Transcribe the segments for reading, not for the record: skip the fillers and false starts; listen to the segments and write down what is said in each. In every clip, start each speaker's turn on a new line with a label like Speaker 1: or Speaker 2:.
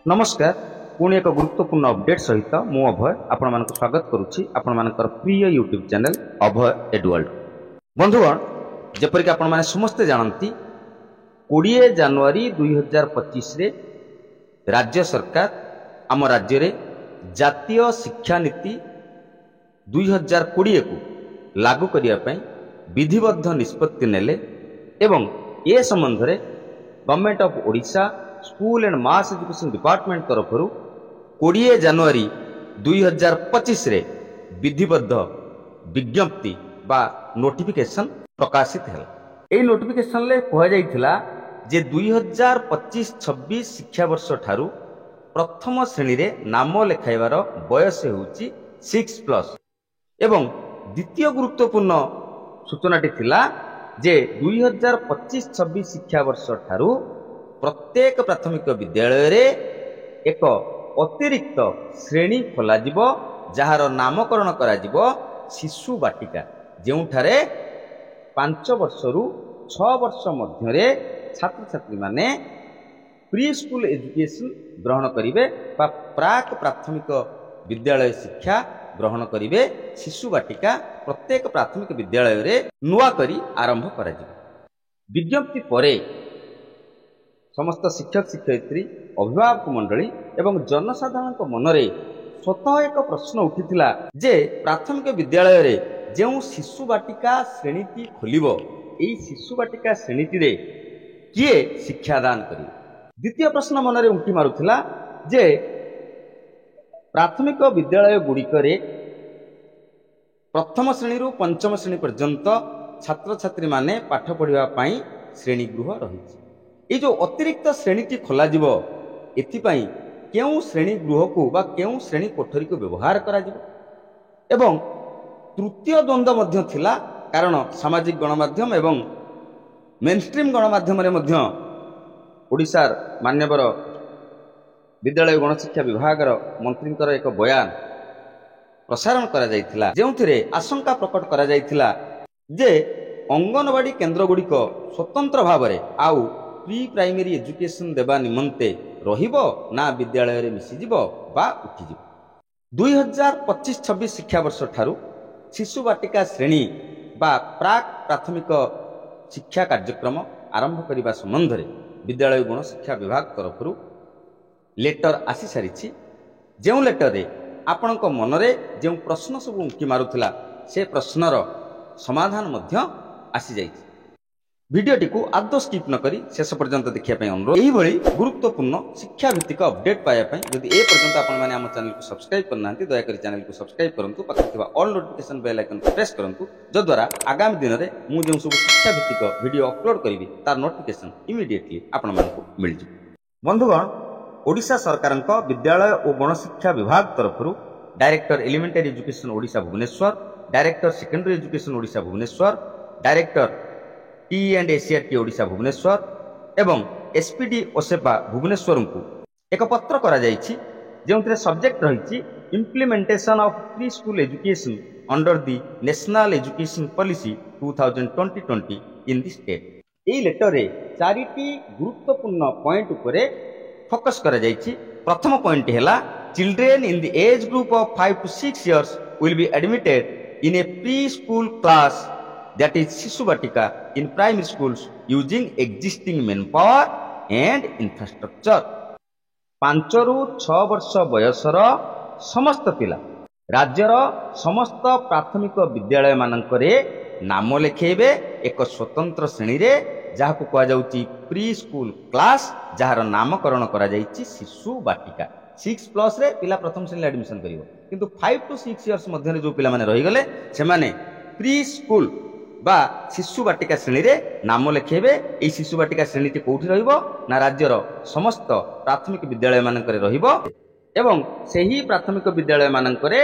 Speaker 1: नमस्कार पुणी एक गुरुत्वपूर्ण अपडेट सहित मु अभय आपण स्वागत करुच्ची आपण प्रिय यूट्यूब चैनल अभय एडवर्ल्ड। बंधुगण जेपरिक आपण समस्ते जानती 20 जनवरी 2025 रे राज्य सरकार आम राज्य रे जातीय शिक्षा नीति 2020 को लागू करने विधिबद्ध निष्पत्ति नेले एवं ए संबंध रे government of Odisha school and mass education department तरफ 20 जनवरी 2025 रे विधिबद्ध विज्ञप्ति बा नोटिफिकेशन प्रकाशित है। यही नोटिफिकेशन ले कह जाइथिला जे 2025-26 शिक्षा वर्ष ठारू प्रथम श्रेणी रे नाम लेखाइबार बयस होउची 6+ एवं द्वितीय गुरुत्वपूर्ण सूचनाटी थिला जे 2025-26 शिक्षा वर्ष ठारू प्रत्येक प्राथमिक विद्यालय रे एक अतिरिक्त श्रेणी खोल जार नामकरण करा शिशु बाटिका जोठारे 5 वर्षरू 6 वर्ष मध्य छात्र छात्री माने प्री स्कूल एजुकेशन ग्रहण करिवे बा प्राक प्राथमिक विद्यालय शिक्षा ग्रहण करिवे। शिशु बाटिका प्रत्येक प्राथमिक विद्यालय रे नुआ करी आरंभ करा विज्ञप्ति परे समस्त शिक्षक शिक्षयित्री अभिभावक मंडली एवं जनसाधारण मनरे स्वतः एक प्रश्न उठिथिला जे प्राथमिक विद्यालय रे जो शिशु बाटिका श्रेणी खोलिबो एई शिशु बाटिका श्रेणी रे किए शिक्षादान करिवे। द्वितीय प्रश्न मनरे उंटी मारुथिला जे प्राथमिक विद्यालय गुड़िकरे प्रथम श्रेणी रु पंचम श्रेणी पर्यंत छात्र छात्री माने पाठ पढ़िबा पई श्रेणी गृह रही ये जो अतिरिक्त श्रेणी खोल एथिपाई केउ श्रेणी गृह को बा केउ श्रेणी कोठरी को व्यवहार करा एवं तृतीय द्वंद्व मध्य थिला कारण सामाजिक गणमाध्यम एवं मेनस्ट्रीम गणमाध्यम रे ओडिशार मान्यवर विद्यालय गणशिक्षा विभाग मंत्री एक बयान प्रसारण करा जायथिला जेउथिरे आशंका प्रकट करा जायथिला जे अंगनवाड़ी केन्द्र गुड़िक स्वतंत्र भाव में आउ प्री प्राइमरी एजुकेशन देवा निमंते रहिबो ना विद्यालय रे मिसिजिबो बा उठिजिबो। 2025-26 शिक्षा वर्ष ठारू शिशु बाटिका श्रेणी बा प्राक प्राथमिक शिक्षा कार्यक्रम आरंभ करने संबंध में विद्यालय गण शिक्षा विभाग तरफ लेटर आसी सारी जो लेटर रे आपणक मनरे जो प्रश्न सब उंकी मारुथिला से प्रश्नर समाधान मध्य आसी जाइछि। भिडियोटी को आदौ स्किप न करी शेष पर्यंत देखिया पई अनुरोध। एही भली गुरुत्वपूर्ण शिक्षा भित्तिक अपडेट पाया पई जदि ए पर्यंत आपण माने हम चैनल को सब्सक्राइब करना दया करी चैनल को सब्सक्राइब करंतु पाखरे थिबा ऑल नोटिफिकेशन बेल आइकन को प्रेस करंतु जद्वारा आगामी दिन रे मु जो सब शिक्षा भित्तिक वीडियो अपलोड करिवि तार नोटिफिकेशन इमीडिएटली आपण मानकु मिल जि। बंधुगण ओडिशा सरकारक विद्यालय और गणशिक्षा विभाग तरफ director elementary education Odisha Bhubaneswar, director secondary education Odisha Bhubaneswar, director टी&एसीआरटी ओडिशा भुवनेश्वर एवं एसपीडी ओसेपा भुवनेश्वर को एक पत्र करा जायछि जोंथरे सब्जेक्ट रही implementation of pre school education under the national education policy 2020 in the state. एई लेटर रे चारिटी गुरुत्वपूर्ण पॉइंट उपरे फोकस करा जायछि। प्रथम पॉइंट हैला children in the age group of 5 to 6 years will be admitted in a preschool class that is शिशु बाटिका in primary schools using existing manpower and infrastructure। 5 ରୁ 6 वर्ष बयसर समस्त पिला राज्यर समस्त प्राथमिक विद्यालय मानकरे नाम लेखेबे एक स्वतंत्र श्रेणी रे जाहाको कहा जाउची प्री स्कूल क्लास जार नामकरण करा जाइची शिशु बाटिका। 6+ रे पिला प्रथम श्रेणी एडमिशन करिवो किंतु 5 to 6 years मध्य जो पिला माने रही गले से माने प्री स्कूल बा शिशु बाटिका श्रेणी रे नाम लेखेबे। एई शिशु बाटिका श्रेणी कोठी रहिबो ना राज्यर समस्त प्राथमिक विद्यालय मानकरे रहिबो एवं सेही प्राथमिक विद्यालय मानकरे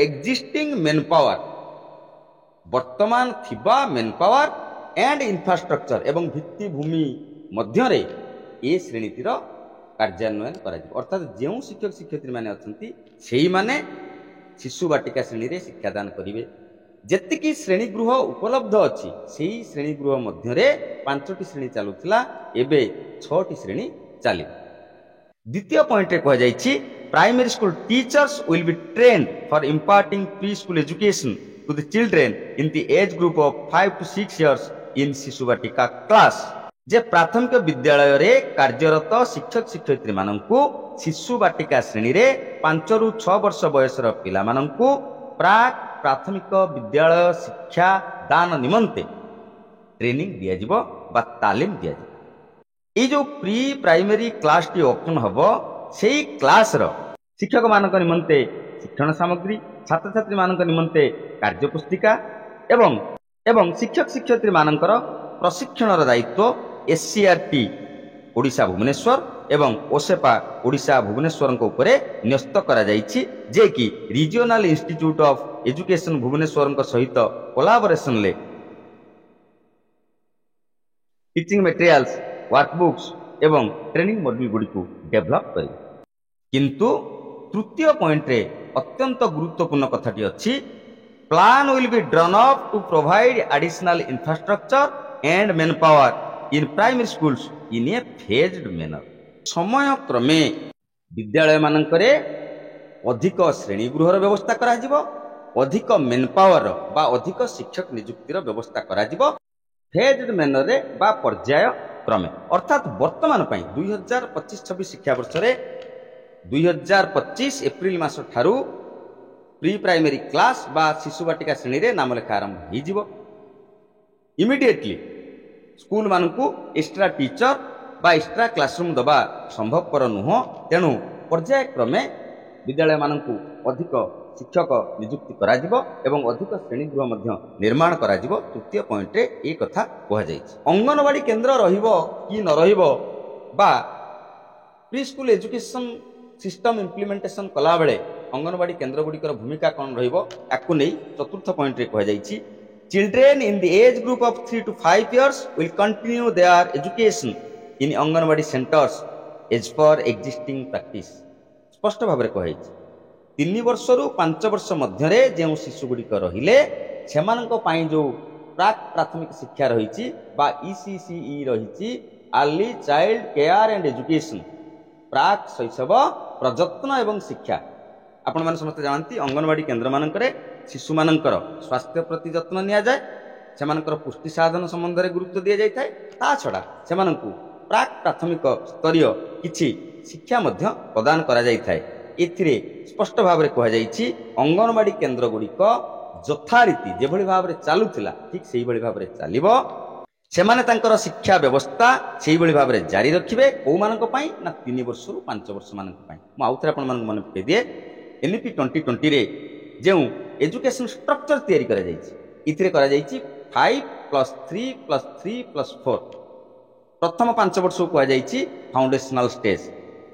Speaker 1: एक्जिस्टिंग मेन पावर वर्तमान थिबा मेन पावर एंड इंफ्रास्ट्रक्चर एवं भित्तिभूमि मध्य रे ए श्रेणीतिर कार्यान्वयन करा जिवो। अर्थात जेउ शिक्षक शिक्षयित्री माने अछंती सेही माने शिशु बाटिका श्रेणी रे शिक्षादान करिवे। जेतिकी श्रेणी गृह उपलब्ध अच्छी से श्रेणी गृह मध्य 5टी श्रेणी चलुला एबे 6टी श्रेणी चल। द्वितीय पॉइंट रे कह जाइछि primary school teachers will be trained for imparting pre school education to the children in the age group of 5 to 6 years in Shishu Vatika class. जे प्राथमिक विद्यालय रे कार्यरत शिक्षक शिक्षयित्री माननकु शिशु बाटिका श्रेणी रे 5 ରୁ 6 वर्ष बयसर पिला माननकु प्राक प्राथमिक विद्यालय शिक्षा दान निमंते ट्रेनिंग दिया जिवो बा तालीम दिया जिवो। ये जो pre primary class T open हबो सेही क्लास रो शिक्षक मानक निमंते शिक्षण सामग्री छात्र छात्री मानक निमंते कार्य पुस्तिका एवं शिक्षक शिक्षयित्री मानकर प्रशिक्षण दायित्व एससीआरटी ओडिशा भुवनेश्वर एवं ओसेपा ओडिशा भुवनेश्वर उपरे न्यस्त करा जाइछि जे कि regional institute of education Bhubaneswar सहित कोलाबोरेशन ले टीचिंग मटेरियल्स वर्कबुक्स एवं ट्रेनिंग मॉड्यूल गुडी को डेवलप करी। किंतु तृतीय पॉइंट रे अत्यंत गुरुत्वपूर्ण कथाटी अछि plan will be drawn up to provide additional infrastructure and manpower in primary schools in a phased manner. समय क्रमे विद्यालय मानकरे अधिक श्रेणी गृहर व्यवस्था करा जिवो अधिक मैन पावर बा अधिक शिक्षक नियुक्तिर व्यवस्था करा जिवो फेज्ड मैनर रे बा पर्याय क्रमे। अर्थात वर्तमान 2025-26 शिक्षा वर्ष रे 2025 एप्रिल मास ठारू प्री प्राइमरी क्लास बा शिशु बाटिका श्रेणी रे नाम लेखा आरंभ हो जिवो। इमिडिएटली स्कूल मानकू एक्स्ट्रा टीचर बा एक्स्ट्रा क्लासरूम दबा संभवपर नुह तेणु पर्याय क्रमे विद्यालय मानकू अधिक शिक्षक नियुक्ति करा जिवो एवं अधिक श्रेणी गृह मध्य निर्माण करा जिवो। तृतीय पॉइंट रे ए कथा कहा जाइछि। अंगनवाड़ी केंद्र रहिबो कि न रहिबो बा pre school education system implementation कला बेले अंगनवाड़ी केंद्र गुड़िकर भूमिका कौन रहिबो याकु नै चतुर्थ पॉइंट रे कहा जाइछि children in the age group of 3 to 5 years will continue their education in anganwadi centres as per existing practice. स्पष्ट भाव में कही 3 वर्ष रु 5 वर्ष मध्य जो शिशु गुड़िक रहिले सेमानक पई जो प्राक प्राथमिक शिक्षा रही बा ECCE रही early child care and education प्राक शैशव प्रजत्न एवं शिक्षा। आपण माने समस्त जानती अंगनवाड़ी केन्द्र मानकरे शिशु मानकर स्वास्थ्य प्रति जत्न निया जाए सेमानकर पुष्टि साधन संबंध में गुरुत्व दिया जाय थाए ता छड़ा सेमानंकु प्राक प्राथमिक स्तरीय किछि शिक्षा मध्य प्रदान करा जाय थाए। एथिरे स्पष्ट भाव में कह जाइछि अंगनवाड़ी केन्द्र गुड़िक यथारीति जेभଳି भाव चलुथिला ठीक सेही भଳି भाव चलिबो सेमाने तांकर शिक्षा व्यवस्था सेही भଳି भाव जारी रखिबे को मानक पई ना 3 वर्ष रु 5 वर्ष मानक पई। मु आउथरे आपण मानक मन पके दिए एनईपी 2020 रे जे एजुकेशन स्ट्रक्चर तैयारी करा जाइछि इथिरे करा जाइछि 5+3+3+4 प्रथम 5 वर्ष को कह जाइछि फाउंडेशनल स्टेज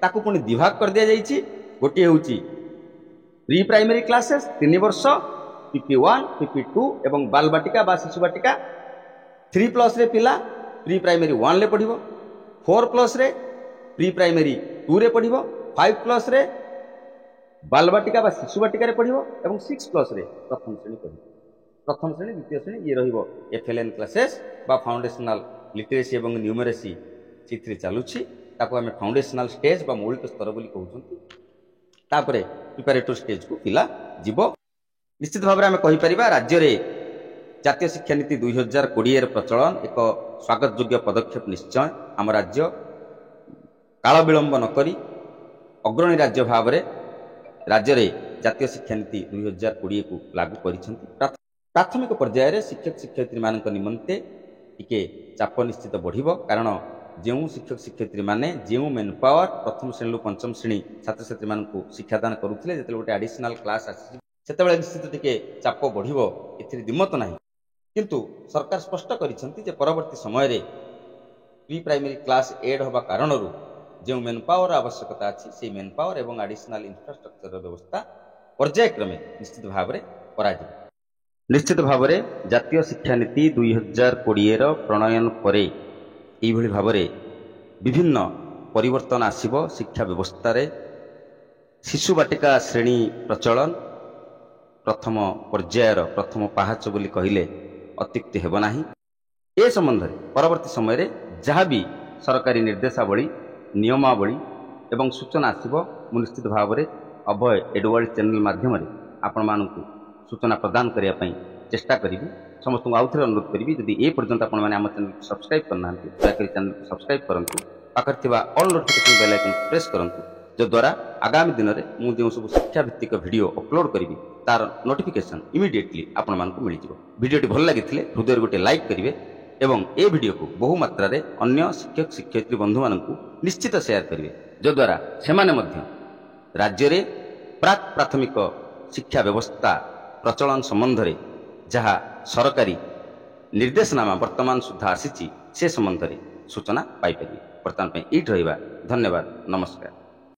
Speaker 1: ताकू पुणी विभाग कर दिया जाइछि। गोटे होउछि प्री प्राइमरी क्लासेस 3 वर्ष PP1 PP2 एवं बाल बाटिका बा शिशु बाटिका 3+ रे पिला प्री प्राइमरी 1 ले पढ़िबो 4+ रे प्री प्राइमरी 2 रे पढ़िबो 5+ रे बाल बाटिका बा शिशु बाटिका रे पढ़िबो एवं 6+ रे प्रथम श्रेणी पढ़िबो। प्रथम श्रेणी द्वितीय श्रेणी ये रहिबो FLN क्लासेस बा फाउंडेशनल लिटरेसी एवं न्यूमरेसी चित्रे चालुछि ताको हमें फाउंडेशनल स्टेज बा मौलिक स्तर बोली कहउछंती। तापरे प्रिपरेटरी स्टेज को पिला जीवो। निश्चित भाव में कहि परिबा राज्य रे जातीय शिक्षा नीति 2020 रे प्रचलन एक स्वागत योग्य पदक्षेप निश्चय। आम राज्य काल विलंब न करी अग्रणी राज्य भाव में राज्य रे जातीय शिक्षा नीति 2020 को लागू करिसंती। प्राथमिक पर्याय रे शिक्षक शिक्षयित्री मानक निमंते टिके चाप निश्चित बढ़िबो कारण जो शिक्षक शिक्षयित्री माने जो मेन पावर प्रथम श्रेणी पंचम श्रेणी छात्र छात्री मानकु शिक्षादान करुथिले जेते गोटे एडिशनल क्लास आसी सेतेबेले निश्चित टिके चाप बढ़िबो एथिरे दिमत नाही। किंतु सरकार स्पष्ट करिसंती जे परवर्ती समय रे प्री प्राइमरी क्लास एड होबा कारणरू जो मेन पावर आवश्यकता अछि से मेन पावर एवं एडिशनल इंफ्रास्ट्रक्चर व्यवस्था पर्यायक्रमे निश्चित भाव में कराजिबो। निश्चित भाव में जातीय शिक्षा नीति 2020 प्रणयन परे यही भाव में विभिन्न परिवर्तन आसिबो शिक्षा व्यवस्था रे। शिशु बाटिका श्रेणी प्रचलन प्रथम पर्यायर प्रथम पाहाच बोली कहिले अत्युक्ति हेब नाही। ए संबंध में परवर्ती समय रे जहाँ भी सरकारी निर्देशावली नियमावली ଏବଂ ସୂଚନା ଆସିବ ମୁଁ ନିଶ୍ଚିତ ଭାବରେ ଅଭୟ ଏଡୱାର୍ଲ୍ଡ ଚ୍ୟାନେଲ ମାଧ୍ୟମରେ ଆପଣମାନଙ୍କୁ ସୂଚନା ପ୍ରଦାନ କରିବା ପାଇଁ ଚେଷ୍ଟା କରିବି। ସମସ୍ତଙ୍କୁ ଆଉଥରେ ଅନୁରୋଧ କରିବି, ଯଦି ଏ ପର୍ଯ୍ୟନ୍ତ ଆପଣମାନେ ଆମ ଚ୍ୟାନେଲକୁ ସବସ୍କ୍ରାଇବ୍ କରିନାହାନ୍ତି ଦୟାକରି ଚ୍ୟାନେଲକୁ ସବସ୍କ୍ରାଇବ୍ କରନ୍ତୁ। ପାଖରେ ଥିବା all notification bell icon press କରନ୍ତୁ, ଯଦ୍ୱାରା ଆଗାମୀ ଦିନରେ ମୁଁ ଯେଉଁ ସବୁ ଶିକ୍ଷାଭିତ୍ତିକ ଭିଡ଼ିଓ ଅପଲୋଡ଼ କରିବି ତାର ନୋଟିଫିକେସନ୍ ଇମିଡ଼ିଏଟଲି ଆପଣମାନଙ୍କୁ ମିଳିଯିବ। ଭିଡ଼ିଓଟି ଭଲ ଲାଗିଥିଲେ ହୃଦୟରୁ ଗୋଟିଏ ଲାଇକ୍ କରିବେ ଏବଂ ଏ ଭିଡ଼ିଓକୁ ବହୁ ମାତ୍ରାରେ ଅନ୍ୟ ଶିକ୍ଷକ ଶିକ୍ଷୟିତ୍ରୀ ବନ୍ଧୁମାନଙ୍କୁ ନିଶ୍ଚିତ ସେୟାର କରିବେ, ଯଦ୍ୱାରା ସେମାନେ ମଧ୍ୟ ରାଜ୍ୟରେ ପ୍ରାକ୍ ପ୍ରାଥମିକ ଶିକ୍ଷା ବ୍ୟବସ୍ଥା ପ୍ରଚଳନ ସମ୍ବନ୍ଧରେ ଯାହା ସରକାରୀ ନିର୍ଦ୍ଦେଶନାମା ବର୍ତ୍ତମାନ ସୁଦ୍ଧା ଆସିଛି ସେ ସମ୍ବନ୍ଧରେ ସୂଚନା ପାଇପାରିବେ। ବର୍ତ୍ତମାନ ପାଇଁ ଏଇଠି ରହିବା। ଧନ୍ୟବାଦ, ନମସ୍କାର।